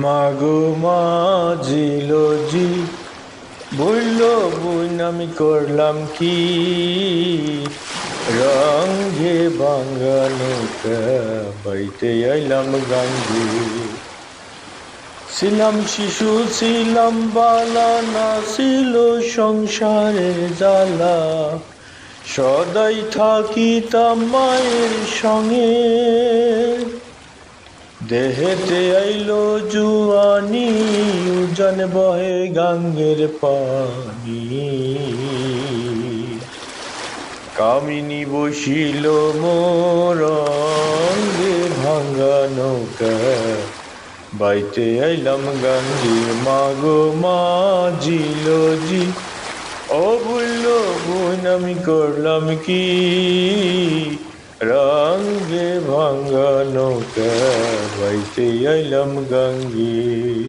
মাগো মাঝিল জি বলল বোন আমি করলাম কি রঙে ভাঙা নৌকা বাইতে আইলাম গাঙ্গে ছিলাম শিশু ছিলাম বালা না ছিল সংসারের জ্বালা সদাই থাকিতাম মায়ের সঙ্গে দেহেতে আইলো জুয়ানি উজান বহে গাঙ্গের পানি কামিনী বসিল মোর অঙ্গে ভাঙ্গা নৌকা বাইতে আইলাম গাঙ্গে মাগো মাঝিল জি ও বলল বোন আমি করলাম কি রঙে ভাঙ্গা নৌকা বাইতে আইলাম গাঙ্গে।